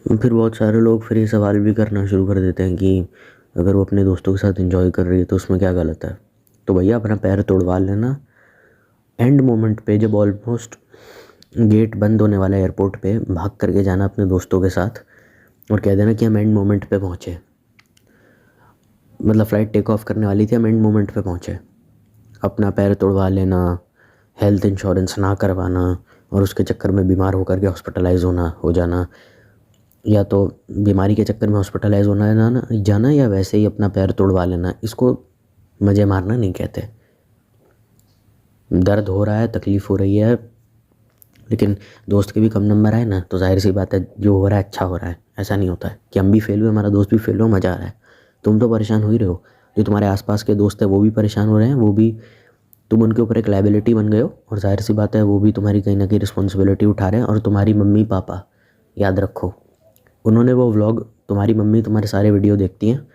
फिर बहुत सारे लोग फिर ये सवाल भी करना शुरू कर देते हैं कि अगर वो अपने दोस्तों के साथ एंजॉय कर रही है तो उसमें क्या गलत है। तो भैया अपना पैर तोड़वा लेना। एंड मोमेंट पे जब ऑलमोस्ट गेट बंद होने वाला है एयरपोर्ट पे, भाग करके जाना अपने दोस्तों के साथ और कह देना कि हम एंड मोमेंट पे पहुँचे। मतलब फ़्लाइट टेक ऑफ करने वाली थी, हम एंड मोमेंट पे पहुँचे। अपना पैर तोड़वा लेना, हेल्थ इंश्योरेंस ना करवाना और उसके चक्कर में बीमार होकर के हॉस्पिटलाइज हो जाना, या तो बीमारी के चक्कर में हॉस्पिटलाइज होना जाना या वैसे ही अपना पैर तोड़वा लेना। इसको मज़े मारना नहीं कहते। दर्द हो रहा है, तकलीफ़ हो रही है, लेकिन दोस्त के भी कम नंबर आए ना तो जाहिर सी बात है जो हो रहा है अच्छा हो रहा है। ऐसा नहीं होता है कि हम भी फेल हुए, हमारा दोस्त भी फेल हुआ, मज़ा आ रहा है। तुम तो परेशान हो ही रहे हो, जो तुम्हारे आसपास के दोस्त हैं वो भी परेशान हो रहे हैं, वो भी तुम उनके ऊपर एक लाइबिलिटी बन गए हो, और जाहिर सी बात है वो भी तुम्हारी कहीं ना कहीं रिस्पॉन्सिबिलिटी उठा रहे हैं। और तुम्हारी मम्मी पापा, याद रखो, उन्होंने वो व्लॉग, तुम्हारी मम्मी तुम्हारे सारे वीडियो देखती हैं,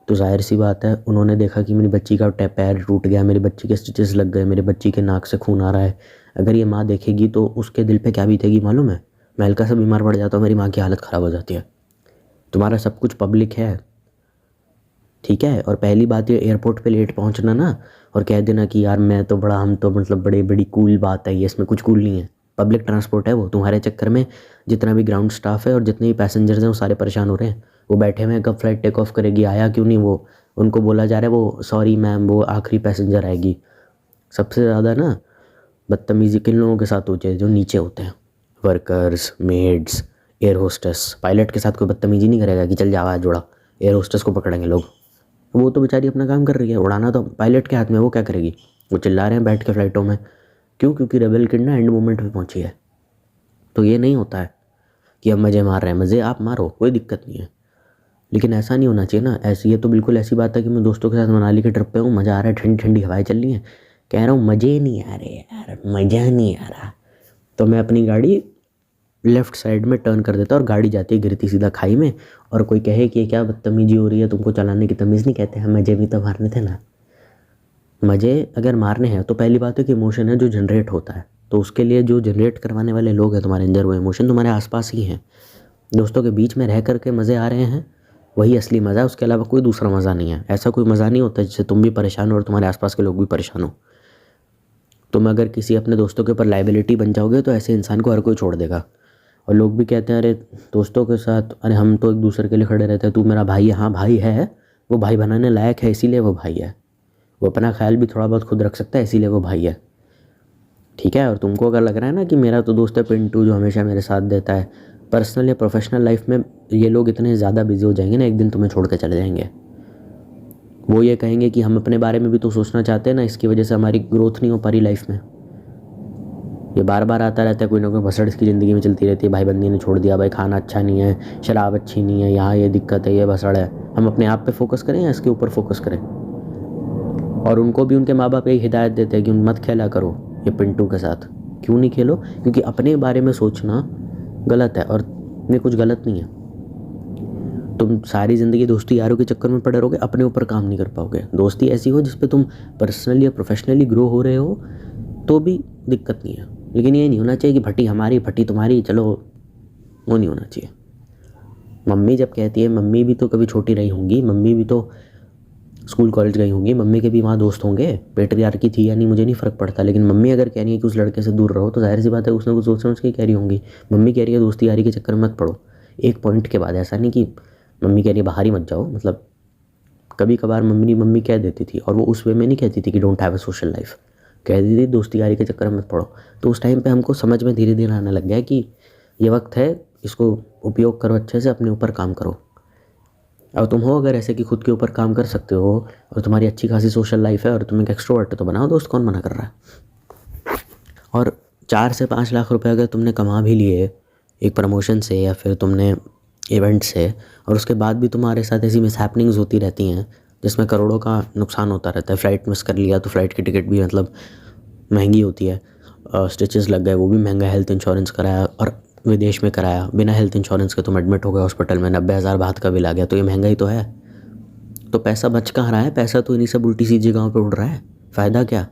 तो जाहिर सी बात है उन्होंने देखा कि मेरी बच्ची का पैर टूट गया, मेरी बच्ची के स्टिचेस लग गए, मेरी बच्ची के नाक से खून आ रहा है। अगर ये माँ देखेगी तो उसके दिल पे क्या बीतेगी मालूम है। मैं हल्का सा बीमार पड़ जाता हूँ, मेरी माँ की हालत ख़राब हो जाती है। तुम्हारा सब कुछ पब्लिक है, ठीक है। और पहली बात ये एयरपोर्ट पे लेट पहुँचना ना, और कह देना कि यार मैं तो बड़ा, हम तो मतलब बड़े बड़ी कूल बात है ये, इसमें कुछ कूल नहीं है। पब्लिक ट्रांसपोर्ट है वो। तुम्हारे चक्कर में जितना भी ग्राउंड स्टाफ है और जितने भी पैसेंजर्स हैं वो सारे परेशान हो रहे हैं। वो बैठे हुए हैं कब फ्लाइट टेक ऑफ करेगी, आया क्यों नहीं वो, उनको बोला जा रहा है वो सॉरी मैम वो आखिरी पैसेंजर आएगी। सबसे ज़्यादा ना बदतमीज़ी किन लोगों के साथ होती है, जो नीचे होते हैं, workers, maids, air hostess. Pilot के साथ कोई बदतमीज़ी नहीं करेगा कि चल जा आवाज़ जोड़ा, एयर होस्टेस को पकड़ेंगे लोग। वो तो बेचारी अपना काम कर रही है, उड़ाना तो पायलट के हाथ में, वो क्या करेगी। वो चिल्ला रहे हैं बैठ के फ़्लाइटों में, क्यों? क्योंकि रेबेल किड ना एंड मोमेंट पे पहुंची है। तो ये नहीं होता है कि अब मज़े मार रहे हैं, मज़े आप मारो, कोई दिक्कत नहीं है, लेकिन ऐसा नहीं होना चाहिए ना। ऐसी ये तो बिल्कुल ऐसी बात है कि मैं दोस्तों के साथ मनाली के ट्रिप पे हूँ, मज़ा आ रहा है, ठंडी ठंडी हवाएं चल रही हैं, कह रहा हूँ मज़े नहीं आ रहे यार, मज़ा नहीं आ रहा, तो मैं अपनी गाड़ी लेफ़्ट साइड में टर्न कर देता और गाड़ी जाती है गिरती सीधा खाई में। और कोई कहे कि ये क्या बदतमीजी हो रही है, तुमको चलाने की तमीज़ नहीं, कहते हैं मज़े भी तो मारने थे ना। मज़े अगर मारने हैं तो पहली बात है कि इमोशन है जो जनरेट होता है, तो उसके लिए जो जनरेट करवाने वाले लोग हैं तुम्हारे अंदर, वो इमोशन तुम्हारे आसपास ही हैं। दोस्तों के बीच में रह कर के मज़े आ रहे हैं, वही असली मज़ा है, उसके अलावा कोई दूसरा मज़ा नहीं है। ऐसा कोई मज़ा नहीं होता जिससे तुम भी परेशान हो और तुम्हारे आसपास के लोग भी परेशान हो। तुम अगर किसी अपने दोस्तों के ऊपर लाइबिलिटी बन जाओगे तो ऐसे इंसान को हर कोई छोड़ देगा। और लोग भी कहते हैं अरे दोस्तों के साथ, अरे हम तो एक दूसरे के लिए खड़े रहते हैं, तू मेरा भाई है। हाँ भाई है, वो भाई बनाने लायक है इसीलिए वो भाई है। वो अपना ख्याल भी थोड़ा बहुत खुद रख सकता है इसीलिए वो भाई है, ठीक है। और तुमको अगर लग रहा है ना कि मेरा तो दोस्त है पिंटू जो हमेशा मेरे साथ देता है, पर्सनल या प्रोफेशनल लाइफ में ये लोग इतने ज़्यादा बिजी हो जाएंगे ना, एक दिन तुम्हें छोड़ के चले जाएंगे। वो ये कहेंगे कि हम अपने बारे में भी तो सोचना चाहते हैं ना, इसकी वजह से हमारी ग्रोथ नहीं हो पा रही लाइफ में। ये बार बार आता रहता है, कोई ना कोई भसड़ इसकी ज़िंदगी में चलती रहती है, भाई बंदी ने छोड़ दिया, भाई खाना अच्छा नहीं है, शराब अच्छी नहीं है, यहाँ ये दिक्कत है, ये भसड़ है। हम अपने आप पे फोकस करें या इसके ऊपर फोकस करें। और उनको भी उनके माँ बाप यही हिदायत देते हैं कि मत खेला करो ये पिंटू के साथ। क्यों नहीं खेलो? क्योंकि अपने बारे में सोचना गलत है, और में कुछ गलत नहीं है। तुम सारी ज़िंदगी दोस्ती यारों के चक्कर में पड़े रहोगे, अपने ऊपर काम नहीं कर पाओगे। दोस्ती ऐसी हो जिस पे तुम पर्सनली या प्रोफेशनली ग्रो हो रहे हो तो भी दिक्कत नहीं है, लेकिन ये नहीं होना चाहिए कि भट्टी हमारी भट्टी तुम्हारी, चलो, वो नहीं होना चाहिए। मम्मी जब कहती है, मम्मी भी तो कभी छोटी रही होंगी, मम्मी भी तो स्कूल कॉलेज गई होंगी, मम्मी के भी वहाँ दोस्त होंगे, पेट्रियार्की थी या नहीं मुझे नहीं फ़र्क पड़ता, लेकिन मम्मी अगर कह रही है कि उस लड़के से दूर रहो तो जाहिर सी बात है उसने कुछ सोच समझ के कह रही होंगी। मम्मी कह रही है दोस्ती यारी के चक्कर में मत पड़ो, एक पॉइंट के बाद। ऐसा नहीं कि मम्मी कह रही है बाहर ही मत जाओ, मतलब कभी कभार मम्मी कह देती थी, और वो उस वे में नहीं कहती थी कि don't have a social life, कहती थी दोस्ती यारी के चक्कर में मत पड़ो। तो उस टाइम पे हमको समझ में धीरे धीरे आने लग गया कि ये वक्त है, इसको उपयोग करो अच्छे से, अपने ऊपर काम करो। और तुम हो अगर ऐसे कि खुद के ऊपर काम कर सकते हो और तुम्हारी अच्छी खासी सोशल लाइफ है और तुम एक एक्सट्रोवर्ट हो, तो बनाओ दोस्त, कौन मना कर रहा है। और 4 से 5 लाख रुपए अगर तुमने कमा भी लिए एक प्रमोशन से या फिर तुमने इवेंट से, और उसके बाद भी तुम्हारे साथ ऐसी मिसहैपनिंग्स होती रहती हैं जिसमें करोड़ों का नुकसान होता रहता है। फ़्लाइट मिस कर लिया तो फ़्लाइट की टिकट भी मतलब महंगी होती है, स्टिचेस लग गए वो भी महंगा, हेल्थ इंश्योरेंस कराया और विदेश में कराया, बिना हेल्थ इंश्योरेंस के तुम एडमिट हो गए हॉस्पिटल में, 90,000 बात का बिल आ गया, तो ये महंगा ही तो है। तो पैसा बच कहाँ रहा है? पैसा तो इन्हीं सब उल्टी सीधी जगहों पे उड़ रहा है, फ़ायदा क्या?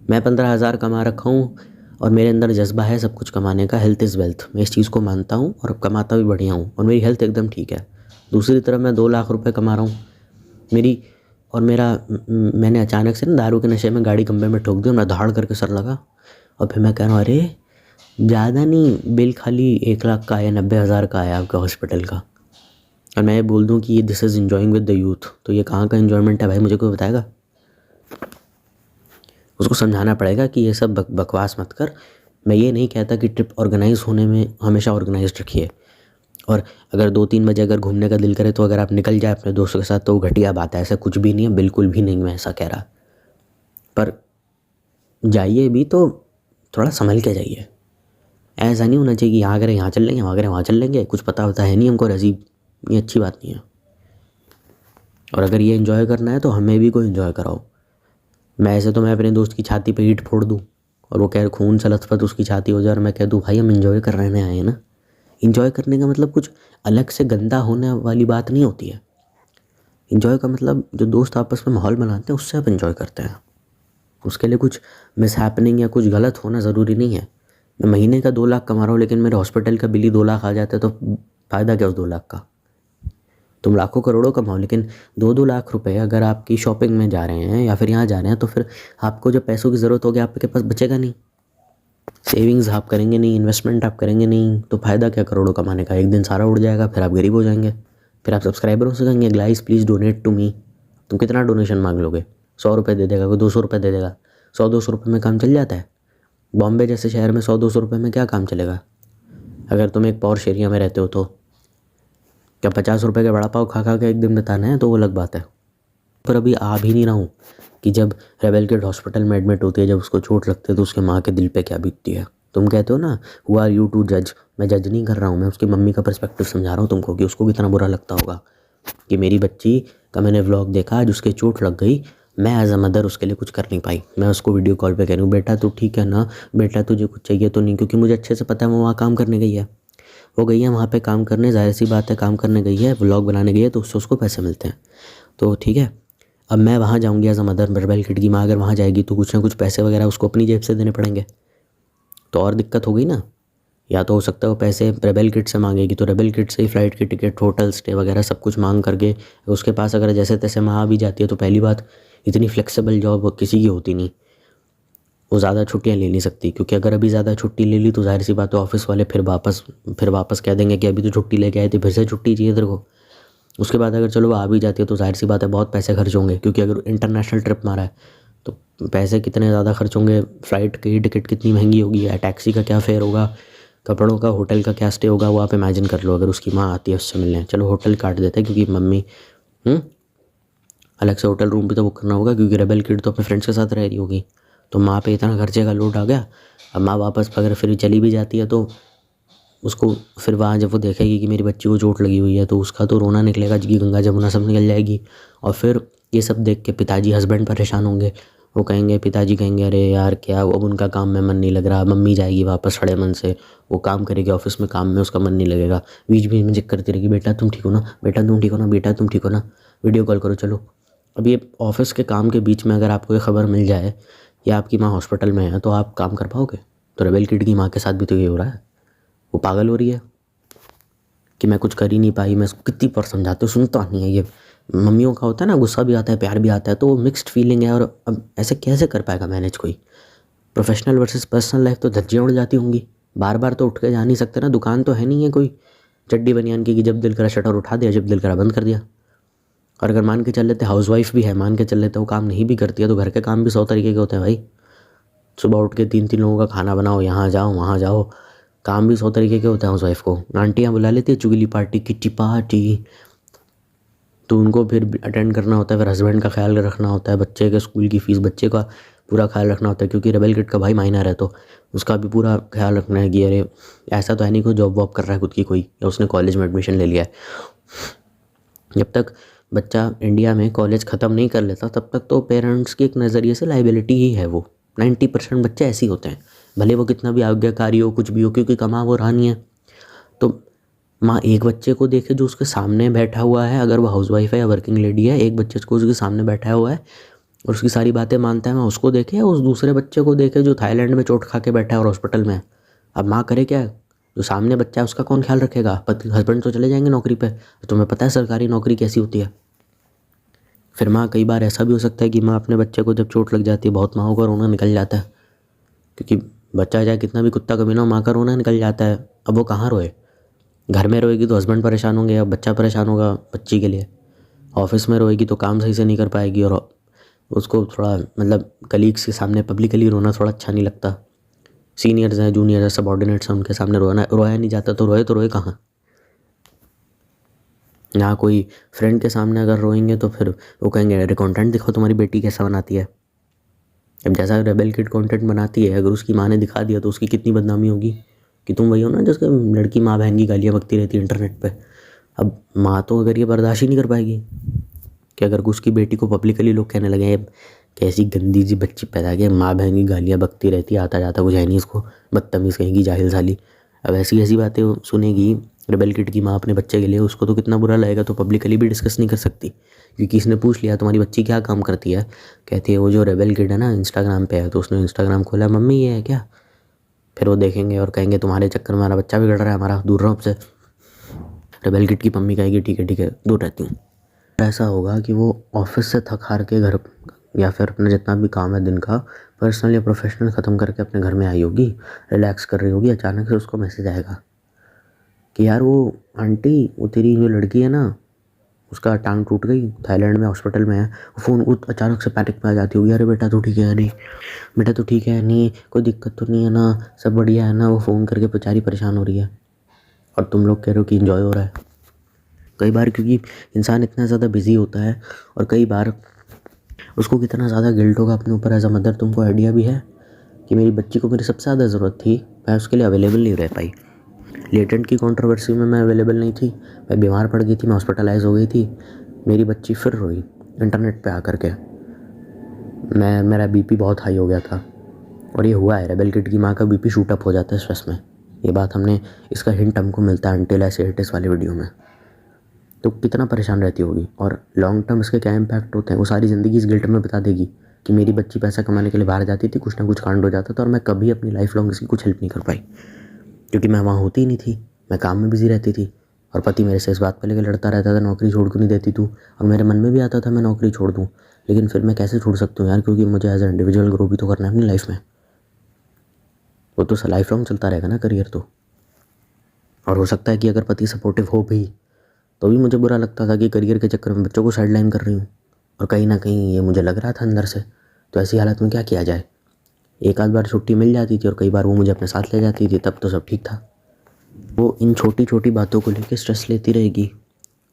मैं 15,000 कमा रखा हूँ, और मेरे अंदर जज्बा है सब कुछ कमाने का। हेल्थ इज़ वेल्थ, मैं इस चीज़ को मानता हूँ और कमाता भी बढ़िया हूँ और मेरी हेल्थ एकदम ठीक है। दूसरी तरफ मैं 2 लाख रुपए कमा रहा हूँ मेरी, और मैंने अचानक से ना दारू के नशे में गाड़ी खंभे में ठोक दी और मैं धाड़ करके सर लगा। और फिर मैं कह रहा हूँ अरे ज़्यादा नहीं, बिल खाली 1 लाख का आया, 90,000 का आया आपका हॉस्पिटल का। और मैं बोल दूँ कि this is enjoying with the youth, तो ये कहाँ का इन्जॉयमेंट है भाई, मुझे कोई बताएगा? उसको समझाना पड़ेगा कि ये सब बकवास मत कर। मैं ये नहीं कहता कि ट्रिप ऑर्गेनाइज होने में हमेशा ऑर्गेनाइज्ड रखिए, और अगर 2-3 बजे अगर घूमने का दिल करे तो अगर आप निकल जाए अपने दोस्तों के साथ तो वो घटिया बात है, ऐसा कुछ भी नहीं है, बिल्कुल भी नहीं मैं ऐसा कह रहा। पर जाइए भी तो थोड़ा संभल के जाइए। ऐसा नहीं होना चाहिए कि यहाँ करें यहाँ चल लेंगे, वहाँ करें वहाँ चल लेंगे, कुछ पता होता है नहीं हमको रजीब। ये अच्छी बात नहीं है। और अगर ये इन्जॉय करना है तो हमें भी कोई इन्जॉय कराओ। मैं अपने दोस्त की छाती पे ईंट फोड़ दूँ और वो कह खून से लथपथ उसकी छाती हो जाए और मैं कह दूँ भाई हम इन्जॉय कर रहे हैं ना। इन्जॉय करने का मतलब कुछ अलग से गंदा होने वाली बात नहीं होती है। इन्जॉय का मतलब जो दोस्त आपस में माहौल बनाते हैं उससे आप इन्जॉय करते हैं। उसके लिए कुछ मिसहैपनिंग या कुछ गलत होना ज़रूरी नहीं है। मैं महीने का 2 लाख कमा रहा हूँ लेकिन मेरे हॉस्पिटल का बिल ही 2 लाख आ जाता है तो फ़ायदा क्या उस 2 लाख का? तुम लाखों करोड़ों कमाओ लेकिन 2-2 लाख रुपए अगर आपकी शॉपिंग में जा रहे हैं या फिर यहाँ जा रहे हैं तो फिर आपको जब पैसों की ज़रूरत होगी आपके पास बचेगा नहीं। सेविंग्स आप करेंगे नहीं, इन्वेस्टमेंट आप करेंगे नहीं, तो फ़ायदा क्या करोड़ों कमाने का? एक दिन सारा उड़ जाएगा, फिर आप गरीब हो जाएंगे, फिर आप सब्सक्राइबरों से कहेंगे guys please donate to me. तुम कितना डोनेशन मांग लोगे? 100 रुपये दे देगा कोई, 200 रुपये दे देगा। 100-200 रुपये में काम चल जाता है। बॉम्बे जैसे शहर में 100-200 रुपये में क्या काम चलेगा? अगर तुम एक पॉश एरिया में रहते हो तो क्या 50 रुपये का वड़ा पाव खा खा के एक दिन बिताना है तो वो अलग बात है। पर अभी आ भी नहीं रहा हूँ कि जब रेबेल किड हॉस्पिटल में एडमिट होती है, जब उसको चोट लगती है तो उसके माँ के दिल पे क्या बीतती है। तुम कहते हो ना हु आर यू टू जज, मैं जज नहीं कर रहा हूँ, मैं उसकी मम्मी का पर्सपेक्टिव समझा रहा हूँ तुमको कि उसको कितना बुरा लगता होगा कि मेरी बच्ची का मैंने व्लॉग देखा आज उसके चोट लग गई, मैं एज अ मदर उसके लिए कुछ कर नहीं पाई। मैं उसको वीडियो कॉल पे कह रही हूँ बेटा तू ठीक है ना, बेटा तुझे कुछ चाहिए तो नहीं, क्योंकि मुझे अच्छे से पता है वो वहाँ काम करने गई है, वो गई है वहाँ पे काम करने, जाहिर सी बात है काम करने गई है, व्लॉग बनाने गई है तो उससे उसको पैसे मिलते हैं। तो ठीक है, अब मैं वहाँ जाऊँगी as a mother, rebel kid की माँ अगर वहाँ जाएगी तो कुछ ना कुछ पैसे वगैरह उसको अपनी जेब से देने पड़ेंगे, तो और दिक्कत हो गई ना। या तो हो सकता है वो पैसे रेबेल किड से मांगेगी तो रेबेल किड से ही फ़्लाइट की टिकट, होटल स्टे वगैरह सब कुछ मांग करके उसके पास अगर जैसे तैसे माँ भी जाती है तो पहली बात इतनी फ्लेक्सिबल जॉब किसी की होती नहीं, वो ज़्यादा छुट्टियाँ ले नहीं सकती, क्योंकि अगर अभी ज़्यादा छुट्टी ले ली तो जाहिर सी बात है ऑफिस वाले फिर वापस कह देंगे कि अभी तो छुट्टी लेके आए थे फिर से छुट्टी चाहिए तेरे को। उसके बाद अगर चलो वो आ भी जाती है तो जाहिर सी बात है बहुत पैसे खर्च होंगे, क्योंकि अगर इंटरनेशनल ट्रिप मारा है तो पैसे कितने ज़्यादा खर्च होंगे, फ़्लाइट की टिकट कितनी महंगी होगी, या टैक्सी का क्या फेयर होगा, कपड़ों का, होटल का क्या स्टे होगा, वो आप इमेजिन कर लो। अगर उसकी माँ आती है उससे मिलने, चलो होटल काट देते हैं क्योंकि मम्मी अलग से होटल रूम भी तो बुक करना होगा क्योंकि रेबेल किड तो अपने फ्रेंड्स के साथ रह रही होगी, तो माँ पे इतना खर्चे का लोड आ गया। अब माँ वापस अगर फिर चली भी जाती है तो उसको फिर वहाँ जब वो देखेगी कि मेरी बच्ची को चोट लगी हुई है तो उसका तो रोना निकलेगा जी, गंगा जमुना सब निकल जाएगी। और फिर ये सब देख के पिताजी हस्बैंड परेशान होंगे, वो कहेंगे, पिताजी कहेंगे अरे यार क्या अब उनका काम में मन नहीं लग रहा, मम्मी जाएगी वापस खड़े मन से, वो काम करेगी ऑफिस में, काम में उसका मन नहीं लगेगा, बीच बीच में चेक करती रहेगी बेटा तुम ठीक हो ना, बेटा तुम ठीक हो ना, बेटा तुम ठीक हो ना, वीडियो कॉल करो चलो। अब ये ऑफिस के काम के बीच में अगर आपको ये खबर मिल जाए कि आपकी माँ हॉस्पिटल में है तो आप काम कर पाओगे? तो रेबेल किड की माँ के साथ भी तो ये हो रहा है, वो पागल हो रही है कि मैं कुछ कर ही नहीं पाई, मैं उसको कितनी बार समझाती हूँ सुनता नहीं है। ये मम्मियों का होता है ना, गुस्सा भी आता है प्यार भी आता है, तो वो मिक्स्ड फीलिंग है। और अब ऐसे कैसे कर पाएगा मैनेज कोई? प्रोफेशनल वर्सेस पर्सनल लाइफ तो धज्जियाँ उड़ जाती होंगी, बार बार तो उठ के जा नहीं सकते ना, दुकान तो है नहीं है कोई चड्डी बनियान की कि जब दिल करा शटर उठा दिया, जब दिल करा बंद कर दिया। और अगर मान के चल लेते हाउस वाइफ भी है, मान के चल लेते वो काम नहीं भी करती है तो घर के काम भी 100 तरीके के होते हैं भाई। सुबह उठ के 3-3 लोगों का खाना बनाओ, यहाँ जाओ वहाँ जाओ, काम भी 100 तरीके के होते हैं हाउस वाइफ को। आंटियाँ बुला लेती है चुगली पार्टी, किट्टी पार्टी, तो उनको फिर अटेंड करना होता है, फिर हस्बैंड का ख्याल रखना होता है, बच्चे के स्कूल की फ़ीस, बच्चे का पूरा ख्याल रखना होता है, क्योंकि रेबेल किड का भाई माइनर है तो उसका भी पूरा ख्याल रखना है कि अरे ऐसा तो है नहीं कोई जॉब वॉब कर रहा है खुद की कोई, या उसने कॉलेज में एडमिशन ले लिया है। जब तक बच्चा इंडिया में कॉलेज ख़त्म नहीं कर लेता तब तक तो पेरेंट्स की एक नज़रिए से लाइबिलिटी ही है वो। 90% बच्चे ऐसे ही होते हैं, भले वो कितना भी आज्ञाकारी हो कुछ भी हो, क्योंकि कमा वो रहा नहीं है। तो माँ एक बच्चे को देखे जो उसके सामने बैठा हुआ है, अगर वो हाउसवाइफ है या वर्किंग लेडी है, एक बच्चे को उसके सामने बैठा हुआ है, और उसकी सारी बातें मानता है। मैं उसको देखे या उस दूसरे बच्चे को देखे जो थाईलैंड में चोट खा के बैठा है और हॉस्पिटल में है। अब माँ करे क्या? जो सामने बच्चा है उसका कौन ख्याल रखेगा? पति हस्बैंड तो चले जाएंगे नौकरी पे। तो तुम्हें पता है सरकारी नौकरी कैसी होती है। फिर माँ, कई बार ऐसा भी हो सकता है कि माँ अपने बच्चे को जब चोट लग जाती है, बहुत माँओं का रोना निकल जाता है, क्योंकि बच्चा चाहे कितना भी कुत्ता कमीना हो, माँ का रोना निकल जाता है। अब वो कहाँ रोए? घर में रोएगी तो हस्बैंड परेशान होंगे या बच्चा परेशान होगा बच्ची के लिए। ऑफिस में रोएगी तो काम सही से नहीं कर पाएगी और उसको थोड़ा मतलब कलीग्स के सामने पब्लिकली रोना थोड़ा अच्छा नहीं लगता। सीनियर्स हैं, जूनियर्स हैं, सबॉर्डिनेट्स हैं, उनके सामने रोया नहीं जाता, तो रोए कहाँ? ना कोई फ्रेंड के सामने अगर रोएंगे तो फिर वो कहेंगे अरे कंटेंट दिखाओ तुम्हारी बेटी कैसा बनाती है। अब जैसा रेबेल किड कंटेंट बनाती है, अगर उसकी माँ ने दिखा दिया तो उसकी कितनी बदनामी होगी कि तुम वही हो ना जिसके लड़की माँ बहन की गालियाँ बकती रहती है इंटरनेट पे। अब माँ तो अगर ये बर्दाश्त ही नहीं कर पाएगी कि अगर उसकी बेटी को पब्लिकली लोग कहने लगे कैसी गंदी सी बच्ची पैदा की, माँ बहन की गालियाँ बकती रहती है, आता जाता कुछ है नहीं इसको, बदतमीज़ कहेंगी, जाहिल साली। अब ऐसी ऐसी बातें सुनेगी रेबेल किड की माँ अपने बच्चे के लिए, उसको तो कितना बुरा लगेगा। तो पब्लिकली भी डिस्कस नहीं कर सकती, क्योंकि इसने पूछ लिया तुम्हारी बच्ची क्या काम करती है, कहती है वो जो रेबेल किड है ना इंस्टाग्राम पे है। तो उसने इंस्टाग्राम खोला, मम्मी ये है क्या? फिर वो देखेंगे और कहेंगे तुम्हारे चक्कर में हमारा बच्चा बिगड़ रहा है, हमारा दूर रहो आपसे। रेबेल किड की मम्मी कहेगी ठीक है दूर रहती हूँ। ऐसा होगा कि वो ऑफिस से थक हार के घर या फिर अपना जितना भी काम है दिन का पर्सनल या प्रोफेशनल ख़त्म करके अपने घर में आई होगी, रिलैक्स कर रही होगी। अचानक से उसको मैसेज आएगा कि यार वो आंटी, वो तेरी जो लड़की है ना उसका टांग टूट गई, थाईलैंड में हॉस्पिटल में है। फ़ोन अचानक से पैनिक में आ जाती होगी, अरे बेटा तो ठीक है नहीं, बेटा तो ठीक है नहीं, कोई दिक्कत तो नहीं है ना, सब बढ़िया है ना। वो फ़ोन करके बेचारी परेशान हो रही है और तुम लोग कह रहे हो कि इन्जॉय हो रहा है। कई बार क्योंकि इंसान इतना ज़्यादा बिजी होता है और कई बार उसको कितना ज़्यादा गिल्ट होगा अपने ऊपर एज अ मदर। तुमको आइडिया भी है कि मेरी बच्ची को मेरी सबसे ज़्यादा ज़रूरत थी, मैं उसके लिए अवेलेबल नहीं रह पाई। लेटेंट की कंट्रोवर्सी में मैं अवेलेबल नहीं थी, मैं बीमार पड़ गई थी, मैं हॉस्पिटलाइज हो गई थी। मेरी बच्ची फिर रोई इंटरनेट पे आकर के। मेरा बीपी बहुत हाई हो गया था और ये हुआ है, रेबेल किड की माँ का बीपी शूट अप हो जाता है स्ट्रेस में। ये बात हमने, इसका हिंट हमको मिलता है अंटिल आई से इट इज़ वाली वीडियो में। तो कितना परेशान रहती होगी और लॉन्ग टर्म इसके क्या इम्पैक्ट होते हैं। वो सारी ज़िंदगी इस गिल्ट में बिता देगी कि मेरी बच्ची पैसा कमाने के लिए बाहर जाती थी, कुछ ना कुछ कांड हो जाता था और मैं कभी अपनी लाइफ लॉन्ग इसकी कुछ हेल्प नहीं कर पाई, क्योंकि मैं वहाँ होती ही नहीं थी, मैं काम में बिजी रहती थी। और पति मेरे से इस बात पर लेकर लड़ता रहता था, नौकरी छोड़ क्यों नहीं देती तू। और मेरे मन में भी आता था मैं नौकरी छोड़ दूँ, लेकिन फिर मैं कैसे छोड़ सकता हूँ यार, क्योंकि मुझे एज ए इंडिविजुअल ग्रो भी तो करना है अपनी लाइफ में। वो तो लाइफ लॉन्ग चलता रहेगा ना करियर तो। और हो सकता है कि अगर पति सपोर्टिव हो भी तो भी मुझे बुरा लगता था कि करियर के चक्कर में बच्चों को साइडलाइन कर रही हूँ। और कहीं ना कहीं ये मुझे लग रहा था अंदर से। तो ऐसी हालत में क्या किया जाए? एक आध बार छुट्टी मिल जाती थी और कई बार वो मुझे अपने साथ ले जाती थी, तब तो सब ठीक था। वो इन छोटी छोटी बातों को लेकर स्ट्रेस लेती रहेगी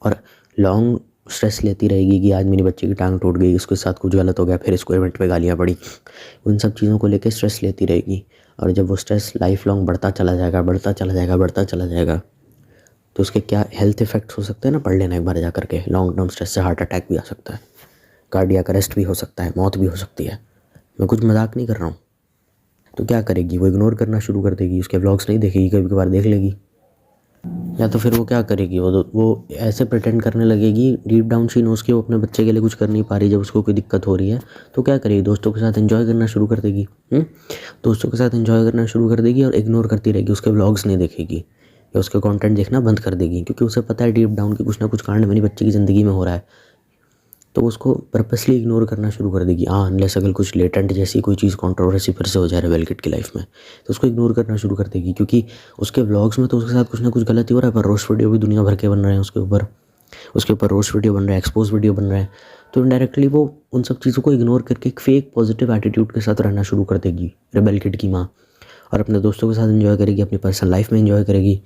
और लॉन्ग स्ट्रेस लेती रहेगी कि आज मेरी बच्ची की टांग टूट गई, इसके साथ कुछ गलत हो गया, फिर इसको इवेंट पे गालियाँ पड़ी। उन सब चीज़ों को लेकर स्ट्रेस लेती रहेगी और जब वो स्ट्रेस लाइफ लॉन्ग बढ़ता चला जाएगा, बढ़ता चला जाएगा, बढ़ता चला जाएगा, तो उसके क्या हेल्थ इफ़ेक्ट्स हो सकते हैं ना, पढ़ लेना एक बार जा करके। लॉन्ग टर्म स्ट्रेस से हार्ट अटैक भी आ सकता है, कार्डियक अरेस्ट भी हो सकता है, मौत भी हो सकती है। मैं कुछ मजाक नहीं कर रहा हूँ। तो क्या करेगी वो? इग्नोर करना शुरू कर देगी, उसके व्लॉग्स नहीं देखेगी, कभी कभार देख लेगी। या तो फिर वो क्या करेगी, वो ऐसे प्रिटेंड करने लगेगी, डीप डाउन शी नोज़ कि वो अपने बच्चे के लिए कुछ कर नहीं पा रही। जब उसको कोई दिक्कत हो रही है तो क्या करेगी? दोस्तों के साथ एंजॉय करना शुरू कर देगी। दोस्तों के साथ एंजॉय करना शुरू कर देगी और इग्नोर करती रहेगी, उसके व्लॉग्स नहीं देखेगी या उसके कंटेंट देखना बंद कर देगी, क्योंकि उसे पता है डीप डाउन कि कुछ ना कुछ कांड मेरी बच्ची की ज़िंदगी में हो रहा है। तो उसको पर्पसली इग्नोर करना शुरू कर देगी। हाँ, अनलेस अगर कुछ लेटेंट जैसी कोई चीज़ कंट्रोवर्सी फिर से हो जाए रेबेल किड की लाइफ में, तो उसको इग्नोर करना शुरू कर देगी, क्योंकि उसके व्लॉग्स में तो उसके साथ कुछ ना कुछ गलत ही हो रहा है। पर रोस्ट वीडियो भी दुनिया भर के बन रहे हैं उसके ऊपर रोस्ट वीडियो बन रहे हैं, एक्सपोज वीडियो बन रहे हैं। तो इनडायरेक्टली वो उन सब चीज़ों को इग्नोर करके एक फेक पॉजिटिव एटीट्यूड के साथ रहना शुरू कर देगी रेबेल किड की माँ, और अपने दोस्तों के साथ एंजॉय करेगी, अपनी पर्सनल लाइफ में एंजॉय करेगी।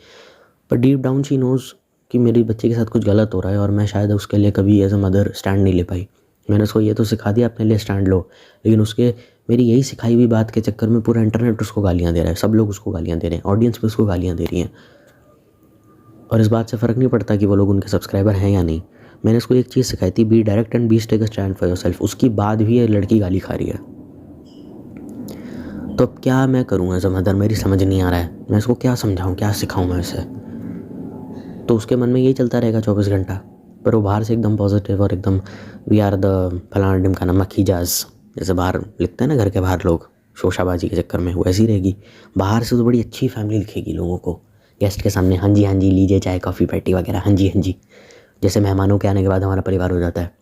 पर डीप डाउन शी नोज़ कि मेरी बच्चे के साथ कुछ गलत हो रहा है और मैं शायद उसके लिए कभी एज अ मदर स्टैंड नहीं ले पाई। मैंने उसको ये तो सिखा दिया अपने लिए स्टैंड लो, लेकिन उसके मेरी यही सिखाई हुई बात के चक्कर में पूरा इंटरनेट उसको गालियाँ दे रहा है, सब लोग उसको गालियाँ दे रहे हैं, ऑडियंस भी उसको गालियाँ दे रही हैं। और इस बात से फ़र्क नहीं पड़ता कि वो लोग उनके सब्सक्राइबर हैं या नहीं। मैंने उसको एक चीज़ सिखाई थी, be direct and be take a stand for yourself. उसकी बाद भी ये लड़की गाली खा रही है, तो अब क्या मैं करूँ एज अ मदर? मेरी समझ नहीं आ रहा है, मैं इसको क्या समझाऊँ, क्या सिखाऊँ मैं इसे? तो उसके मन में यही चलता रहेगा 24 घंटा पर वो बाहर से एकदम पॉजिटिव और एकदम वी आर द फलाना ढिमकाना मखीजाज, जैसे बाहर लिखते हैं ना घर के बाहर लोग शोशाबाजी के चक्कर में, वैसी रहेगी। बाहर से तो बड़ी अच्छी फैमिली दिखेगी लोगों को, गेस्ट के सामने हाँ जी लीजिए चाय कॉफ़ी पैटी वगैरह, हाँ जी, जैसे मेहमानों के आने के बाद हमारा परिवार हो जाता है।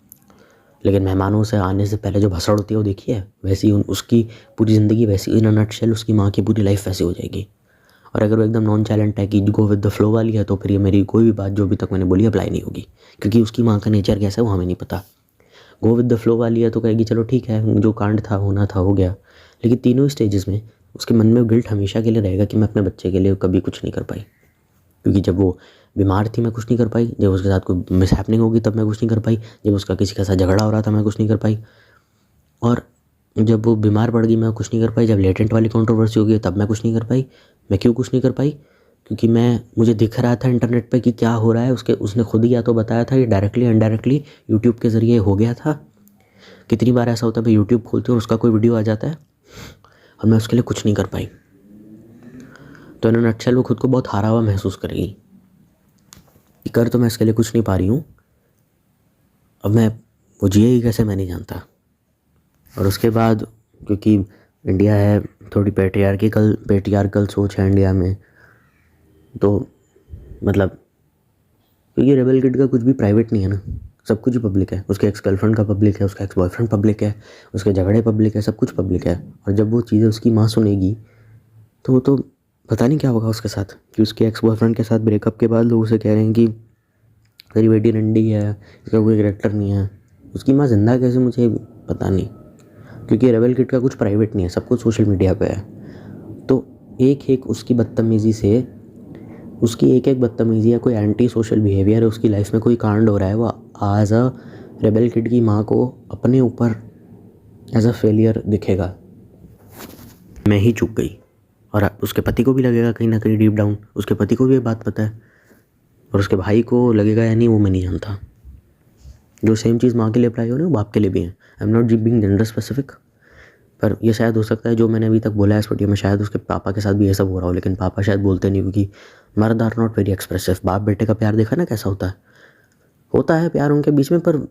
लेकिन मेहमानों से आने से पहले जो भसड़ होती है वो देखी है, वैसी उसकी पूरी ज़िंदगी वैसी, इन अ नटशेल उसकी माँ की पूरी लाइफ वैसी हो जाएगी। और अगर वो एकदम नॉन चैलेंट है कि गो विद द फ्लो वाली है, तो फिर ये मेरी कोई भी बात जो अभी तक मैंने बोली अप्लाई नहीं होगी, क्योंकि उसकी माँ का नेचर कैसा है वो हमें नहीं पता। गो विद द फ्लो वाली है तो कहेगी चलो ठीक है, जो कांड था होना था हो गया। लेकिन तीनों स्टेजेस में उसके मन में गिल्ट हमेशा के लिए रहेगा कि मैं अपने बच्चे के लिए कभी कुछ नहीं कर पाई, क्योंकि जब वो बीमार थी मैं कुछ नहीं कर पाई, जब उसके साथ कोई मिसहैपनिंग होगी तब मैं कुछ नहीं कर पाई, जब उसका किसी के साथ झगड़ा हो रहा था मैं कुछ नहीं कर पाई, और जब वो बीमार पड़ गई मैं कुछ नहीं कर पाई, जब लेटेंट वाली कंट्रोवर्सी हो गई तब मैं कुछ नहीं कर पाई। मैं क्यों कुछ नहीं कर पाई? क्योंकि मुझे दिख रहा था इंटरनेट पे कि क्या हो रहा है, उसने खुद ही या तो बताया था, ये डायरेक्टली इनडायरेक्टली यूट्यूब के ज़रिए हो गया था। कितनी बार ऐसा होता है, मैं यूट्यूब खोलती हूँ और उसका कोई वीडियो आ जाता है और मैं उसके लिए कुछ नहीं कर पाई। तो इन नटशेल वो खुद को बहुत हारा हुआ महसूस करेगी कि कर तो मैं इसके लिए कुछ नहीं पा रही हूँ, अब मैं वो जिएगी कैसे मैं नहीं जानता। और उसके बाद क्योंकि इंडिया है थोड़ी पेट्रियार्कल सोच है इंडिया में, तो मतलब क्योंकि रेबल किड का कुछ भी प्राइवेट नहीं है ना, सब कुछ ही पब्लिक है। उसके एक्स गर्लफ्रेंड का पब्लिक है, उसका एक्स बॉयफ्रेंड पब्लिक है, उसके झगड़े पब्लिक है, सब कुछ पब्लिक है। और जब वो चीज़ें उसकी माँ सुनेगी तो वो तो पता नहीं क्या होगा उसके साथ, कि उसके एक्स बॉयफ्रेंड के साथ ब्रेकअप के बाद लोग उसे कह रहे हैं कि तेरी बेटी रंडी है, इसका कोई करेक्टर नहीं है। उसकी माँ जिंदा कैसे मुझे पता नहीं, क्योंकि रेबल किड का कुछ प्राइवेट नहीं है, सब कुछ सोशल मीडिया पे है। तो एक उसकी बदतमीज़ी से, उसकी एक बदतमीज़ी या कोई एंटी सोशल बिहेवियर है उसकी लाइफ में, कोई कांड हो रहा है, वो एज अ रेबल किड की माँ को अपने ऊपर एज अ फेलियर दिखेगा। मैं ही चूक गई। और उसके पति को भी लगेगा कहीं ना कहीं डीप डाउन, उसके पति को भी ये बात पता है, और उसके भाई को लगेगा या नहीं वो मैं नहीं जानता। जो सेम चीज़ माँ के लिए अप्लाई हो रही है वो बाप के लिए भी है। I am not being gender specific, पर ये शायद हो सकता है जो मैंने अभी तक बोला है इस वीडियो में, शायद उसके पापा के साथ भी ये सब हो रहा हो। लेकिन पापा शायद बोलते नहीं, क्योंकि मर्द आर नॉट वेरी एक्सप्रेसिव। बाप बेटे का प्यार देखा ना कैसा होता है प्यार उनके बीच में, पर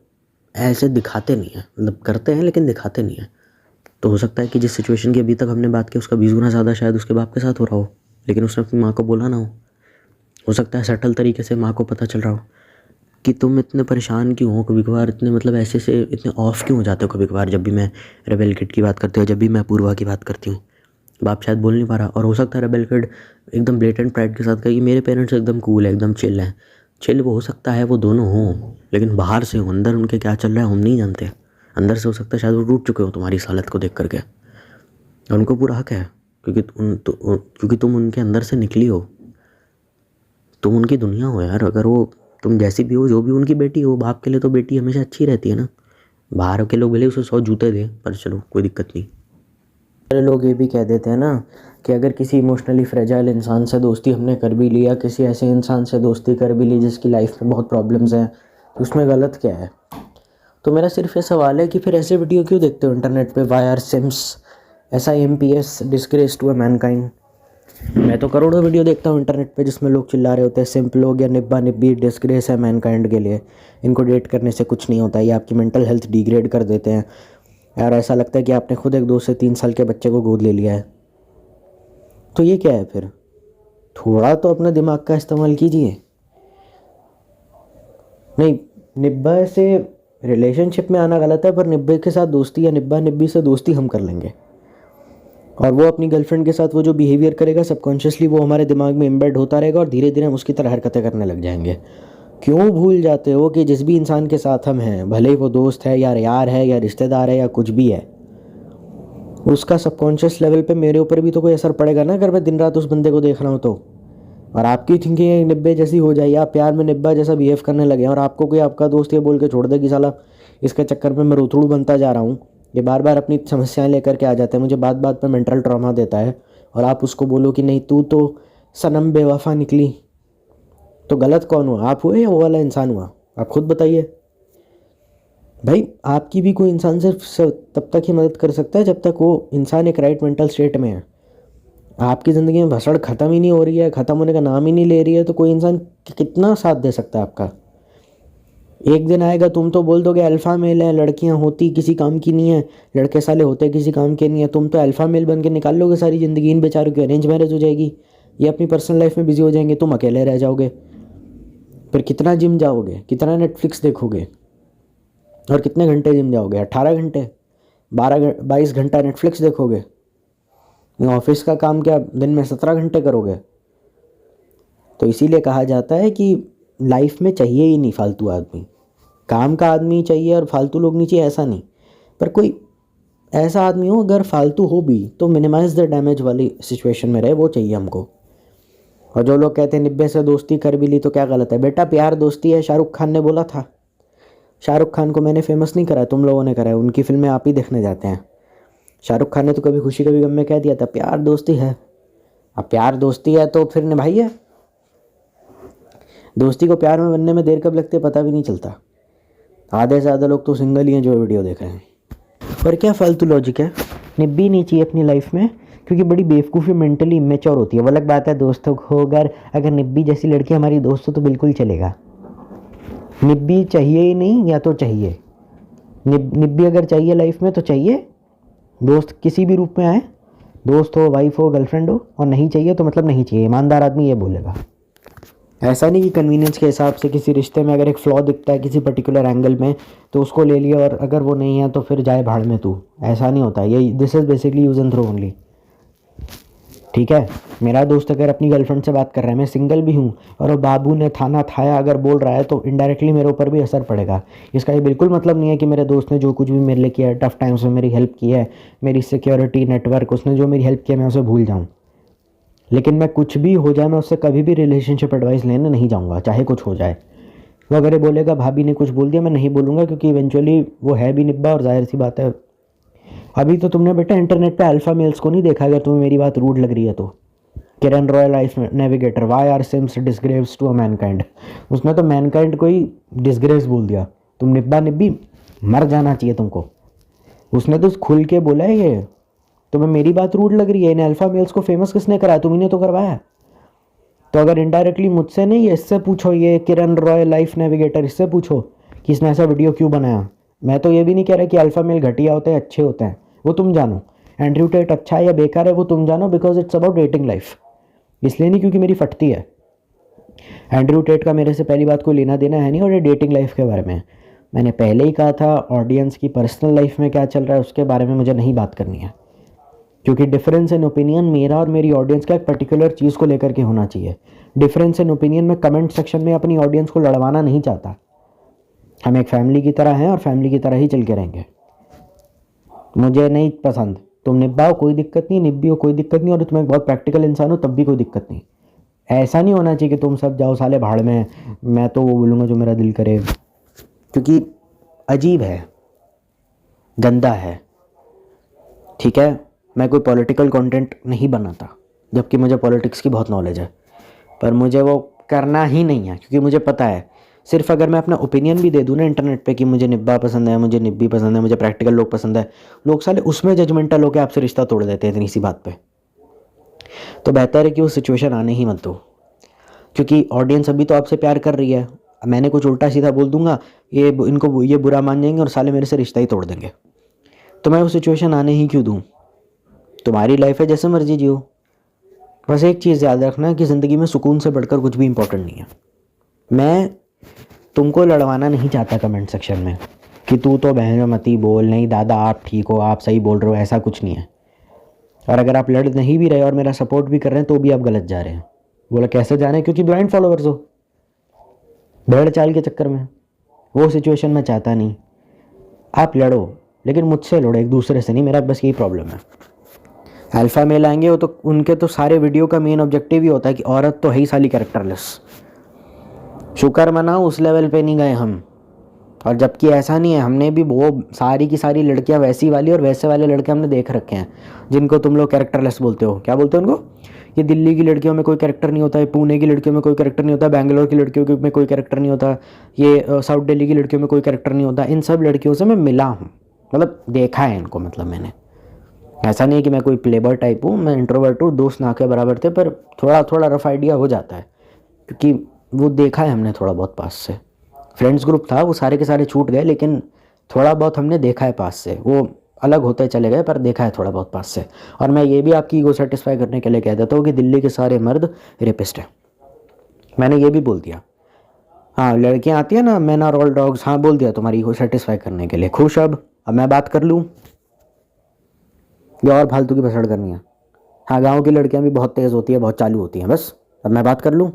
ऐसे दिखाते नहीं है, मतलब करते हैं लेकिन दिखाते नहीं है। तो हो सकता है कि जिस सिचुएशन की अभी तक हमने बात की उसका 20 गुना ज़्यादा शायद उसके बाप के साथ हो रहा हो, लेकिन उसने अपनी माँ को बोला ना हो सकता है सटल तरीके से माँ को पता चल रहा हो कि तुम इतने परेशान क्यों हो कभी कभार, इतने मतलब ऐसे से इतने ऑफ क्यों हो जाते हो कभी कभार, जब भी मैं रेबेल किड की बात करती हूँ, जब भी मैं पूर्वा की बात करती हूँ। बाप शायद बोल नहीं पा रहा, और हो सकता है रेबेल किड एकदम ब्लेटेंट प्राइड के साथ कहे कि मेरे पेरेंट्स एकदम कूल है, एकदम चिल है। चिल वो हो सकता है, वो दोनों हों, लेकिन बाहर से हो, अंदर उनके क्या चल रहा है हम नहीं जानते। अंदर से हो सकता है शायद वो टूट चुके हो तुम्हारी इस हालत को देख करके, और उनको पूरा हक है, क्योंकि तुम उनके अंदर से निकली हो, तुम उनकी दुनिया हो यार। अगर वो तुम जैसी भी हो, जो भी उनकी बेटी हो, बाप के लिए तो बेटी हमेशा अच्छी रहती है ना। बाहर के लोग भले उसे 100 जूते दें, पर चलो कोई दिक्कत नहीं। अरे लोग ये भी कह देते हैं ना कि अगर किसी इमोशनली फ्रेजाइल इंसान से दोस्ती हमने कर भी ली, या किसी ऐसे इंसान से दोस्ती कर भी ली जिसकी लाइफ में बहुत प्रॉब्लम्स हैं, तो उसमें गलत क्या है? तो मेरा सिर्फ ये सवाल है कि फिर ऐसे वीडियो क्यों देखते हो इंटरनेट पे, why are simps, SIMPS, disgrace to a mankind. मैं तो करोड़ों वीडियो देखता हूँ इंटरनेट पे जिसमें लोग चिल्ला रहे होते हैं सिंप लोग या निब्बा निब्बी डिस्ग्रेस है मैनकाइंड के लिए, इनको डेट करने से कुछ नहीं होता, ये आपकी मेंटल हेल्थ डिग्रेड कर देते हैं। यार ऐसा लगता है कि आपने खुद एक 2 से 3 साल के बच्चे को गोद ले लिया है। तो ये क्या है फिर? थोड़ा तो अपना दिमाग का इस्तेमाल कीजिए। नहीं, निब्बा से रिलेशनशिप में आना गलत है, पर निब्बे के साथ दोस्ती या निब्बा निब्बी से दोस्ती हम कर लेंगे, और वो अपनी गर्लफ्रेंड के साथ वो जो बिहेवियर करेगा सबकॉन्शियसली वो हमारे दिमाग में एम्बेड होता रहेगा, और धीरे धीरे हम उसकी तरह हरकतें करने लग जाएंगे। क्यों भूल जाते हो कि जिस भी इंसान के साथ हम हैं, भले ही वो दोस्त है या यार है या रिश्तेदार है या कुछ भी है, उसका सबकॉन्शियस लेवल पे मेरे ऊपर भी तो कोई असर पड़ेगा ना, अगर मैं दिन रात उस बंदे को देख रहा हूँ तो। और आपकी थिंकिंग निब्बे जैसी हो जाए, आप प्यार में निब्बा जैसा बिहेव करने लगे, और आपको कोई आपका दोस्त ये बोल के छोड़ दे कि साला इसके चक्कर में मैं रोतड़ू बनता जा रहा हूँ, ये बार बार अपनी समस्याएं लेकर के आ जाता है, मुझे बात बात पर मेंटल ट्रॉमा देता है, और आप उसको बोलो कि नहीं तू तो सनम बेवफा निकली, तो गलत कौन हुआ, आप हुए या वो वाला इंसान हुआ? आप खुद बताइए भाई। आपकी भी कोई इंसान सिर्फ तब तक ही मदद कर सकता है जब तक वो इंसान एक राइट मेंटल स्टेट में है। आपकी ज़िंदगी में भसड़ ख़त्म ही नहीं हो रही है, ख़त्म होने का नाम ही नहीं ले रही है, तो कोई इंसान कितना साथ दे सकता है आपका? एक दिन आएगा तुम तो बोल दोगे अल्फ़ा मेल है, लड़कियां होती किसी काम की नहीं है, लड़के साले होते किसी काम के नहीं है, तुम तो अल्फ़ा मेल बन के निकाल लोगे सारी ज़िंदगी। इन बेचारों की अरेंज मैरिज हो जाएगी, ये अपनी पर्सनल लाइफ में बिजी हो जाएंगे, तुम अकेले रह जाओगे। फिर कितना जिम जाओगे, कितना नेटफ्लिक्स देखोगे, और कितने घंटे जिम जाओगे? 18 घंटे, 22 घंटा नेटफ्लिक्स देखोगे। ऑफिस का काम क्या दिन में 17 घंटे करोगे? तो इसीलिए कहा जाता है कि लाइफ में चाहिए ही नहीं फालतू आदमी, काम का आदमी चाहिए और फालतू लोग नहीं चाहिए, ऐसा नहीं। पर कोई ऐसा आदमी हो, अगर फालतू हो भी तो मिनिमाइज द डैमेज वाली सिचुएशन में रहे, वो चाहिए हमको। और जो लोग कहते हैं 90 से दोस्ती कर भी ली तो क्या गलत है? बेटा प्यार दोस्ती है, शाहरुख खान ने बोला था। शाहरुख खान को मैंने फेमस नहीं करा है, तुम लोगों ने करा है। उनकी फिल्में आप ही देखने जाते हैं। शाहरुख खान ने तो कभी खुशी कभी गम में कह दिया था प्यार दोस्ती है। अब प्यार दोस्ती है तो फिर निभाइए। दोस्ती को प्यार में बनने में देर कब लगती है पता भी नहीं चलता। आधे से ज़्यादा लोग तो सिंगल ही हैं जो वीडियो देख रहे हैं। पर क्या फालतू लॉजिक है, निब्बी नहीं चाहिए अपनी लाइफ में, क्योंकि बड़ी बेवकूफ़ी मेंटली इमेच्योर होती है। वो अलग बात है दोस्तों को, अगर निब्बी जैसी लड़की हमारी दोस्त हो तो बिल्कुल चलेगा। निब्बी चाहिए ही नहीं, या तो चाहिए निब्बी अगर चाहिए लाइफ में तो चाहिए, दोस्त किसी भी रूप में आए, दोस्त हो, वाइफ हो, गर्लफ्रेंड हो, और नहीं चाहिए तो मतलब नहीं चाहिए। ईमानदार आदमी ये बोलेगा। ऐसा नहीं कि कन्वीनियंस के हिसाब से किसी रिश्ते में अगर एक फ्लॉ दिखता है किसी पर्टिकुलर एंगल में तो उसको ले लिया, और अगर वो नहीं है तो फिर जाए भाड़ में तू। ऐसा नहीं होता ये, this is basically use and throw only. ठीक है, मेरा दोस्त अगर अपनी गर्लफ्रेंड से बात कर रहा है, मैं सिंगल भी हूँ, और वो बाबू ने थाना थाया अगर बोल रहा है तो इनडायरेक्टली मेरे ऊपर भी असर पड़ेगा। इसका ये बिल्कुल मतलब नहीं है कि मेरे दोस्त ने जो कुछ भी मेरे लिए किया है, टफ टाइम्स में मेरी हेल्प की है, मेरी सिक्योरिटी नेटवर्क, उसने जो मेरी हेल्प किया मैं उसे भूल जाऊँ। लेकिन मैं कुछ भी हो जाए, मैं उससे कभी भी रिलेशनशिप एडवाइस लेने नहीं जाऊँगा, चाहे कुछ हो जाए। वो अगर ये बोलेगा भाभी ने कुछ बोल दिया, मैं नहीं बोलूँगा, क्योंकि इवेंचुअली वो है भी निब्बा, और जाहिर सी बात है। अभी तो तुमने बेटा इंटरनेट पे अल्फ़ा मेल्स को नहीं देखा, अगर तुम्हें मेरी बात रूड लग रही है तो। Kiran Roy life navigator, why are sins disgraces to a mankind, उसने तो मैनकाइंड को ही डिसग्रेस बोल दिया। तुम निब्बा निब्बी मर जाना चाहिए तुमको। उसने तो खुल के बोला है ये। तुम्हें मेरी बात रूड लग रही है? इन्हें अल्फ़ा मेल्स को फेमस किसने कराया? तुम ही ने तो करवाया। तो अगर इनडायरेक्टली मुझसे नहीं, इससे पूछो, ये किरण रॉय लाइफ नेविगेटर, इससे पूछो कि इसने ऐसा वीडियो क्यों बनाया। मैं तो ये भी नहीं कह रहा कि अल्फ़ा मेल घटिया होते हैं, अच्छे होते हैं, वो तुम जानो। एंड्रयू टेट अच्छा है या बेकार है वो तुम जानो, because it's about dating life. इसलिए नहीं क्योंकि मेरी फटती है। एंड्रयू टेट का मेरे से पहली बात कोई लेना देना है नहीं, और ये डेटिंग लाइफ के बारे में मैंने पहले ही कहा था। ऑडियंस की पर्सनल लाइफ में क्या चल रहा है उसके बारे में मुझे नहीं बात करनी है, क्योंकि डिफरेंस इन ओपिनियन मेरा और मेरी ऑडियंस का एक पर्टिकुलर चीज़ को लेकर के होना चाहिए। डिफरेंस इन ओपिनियन में कमेंट सेक्शन में अपनी ऑडियंस को लड़वाना नहीं चाहता। हम एक फैमिली की तरह हैं और फैमिली की तरह ही चल के रहेंगे। मुझे नहीं पसंद, तुम निब्बा हो कोई दिक्कत नहीं, निब्बी हो कोई दिक्कत नहीं, और तुम एक बहुत प्रैक्टिकल इंसान हो तब भी कोई दिक्कत नहीं। ऐसा नहीं होना चाहिए कि तुम सब जाओ साले भाड़ में, मैं तो वो बोलूँगा जो मेरा दिल करे, क्योंकि अजीब है, गंदा है। ठीक है, मैं कोई पॉलिटिकल कंटेंट नहीं बनाता, जबकि मुझे पॉलिटिक्स की बहुत नॉलेज है, पर मुझे वो करना ही नहीं है, क्योंकि मुझे पता है सिर्फ अगर मैं अपना ओपिनियन भी दे दूँ ना इंटरनेट पे कि मुझे निब्बा पसंद है, मुझे निब्बी पसंद है, मुझे प्रैक्टिकल लोग पसंद है, लोग साले उसमें जजमेंटल होकर आपसे रिश्ता तोड़ देते हैं इतनी सी बात पे। तो बेहतर है कि वो सिचुएशन आने ही मत दो, क्योंकि ऑडियंस अभी तो आपसे प्यार कर रही है। मैंने कुछ उल्टा सीधा बोल दूंगा, ये इनको ये बुरा मान जाएंगे और साले मेरे से रिश्ता ही तोड़ देंगे। तो मैं वो सिचुएशन आने ही क्यों दूँ? तुम्हारी लाइफ है, जैसे मर्जी जियो। बस एक चीज़ याद रखना कि ज़िंदगी में सुकून से बढ़कर कुछ भी इंपॉर्टेंट नहीं है। मैं तुमको लड़वाना नहीं चाहता कमेंट सेक्शन में कि तू तो बहन मती बोल, नहीं दादा आप ठीक हो, आप सही बोल रहे हो, ऐसा कुछ नहीं है। और अगर आप लड़ नहीं भी रहे और मेरा सपोर्ट भी कर रहे हैं तो भी आप गलत जा रहे हैं। बोला कैसे जा रहे हैं? क्योंकि ब्लाइंड फॉलोअर्स हो, भेड़ चाल के चक्कर में। वो सिचुएशन मैं चाहता नहीं। आप लड़ो, लेकिन मुझसे लड़ो, एक दूसरे से नहीं। मेरा बस यही प्रॉब्लम है। अल्फ़ा मेल आएंगे वो तो उनके तो सारे वीडियो का मेन ऑब्जेक्टिव ही होता है कि औरत तो है ही साली कैरेक्टरलेस। शुक्र मनाओ उस लेवल पे नहीं गए हम। और जबकि ऐसा नहीं है, हमने भी वो सारी की सारी लड़कियां वैसी वाली और वैसे वाले लड़के हमने देख रखे हैं जिनको तुम लोग कैरेक्टरलेस बोलते हो। क्या बोलते हो उनको? ये दिल्ली की लड़कियों में कोई कैरेक्टर नहीं होता है, पुणे की लड़कियों में कोई कैरेक्टर नहीं होता, बैंगलोर की लड़कियों में कोई कैरेक्टर नहीं होता, ये साउथ दिल्ली की लड़कियों में कोई कैरेक्टर नहीं होता। इन सब लड़कियों से मैं मिला हूँ, मतलब देखा है इनको। मतलब मैंने, ऐसा नहीं है कि मैं कोई प्लेबॉय टाइप हूँ, मैं इंट्रोवर्ट हूँ, दोस्त ना के बराबर थे, पर थोड़ा थोड़ा रफ आइडिया हो जाता है क्योंकि वो देखा है हमने थोड़ा बहुत पास से। फ्रेंड्स ग्रुप था वो सारे के सारे छूट गए, लेकिन थोड़ा बहुत हमने देखा है पास से, वो अलग होते चले गए पर देखा है थोड़ा बहुत पास से। और मैं ये भी आपकी ईगो सेटिस्फाई करने के लिए कह देता हूँ कि दिल्ली के सारे मर्द रेपिस्ट हैं, मैंने ये भी बोल दिया। हाँ लड़कियाँ आती है ना, मैन आर ऑल डॉग्स, हाँ बोल दिया तुम्हारी ईगो सेटिस्फाई करने के लिए। खुश अब मैं बात कर लूँ या और फालतू की भसड़ करनी है? हाँ गाँव की लड़कियाँ भी बहुत तेज़ होती है, बहुत चालू होती हैं, बस अब मैं बात कर लूँ।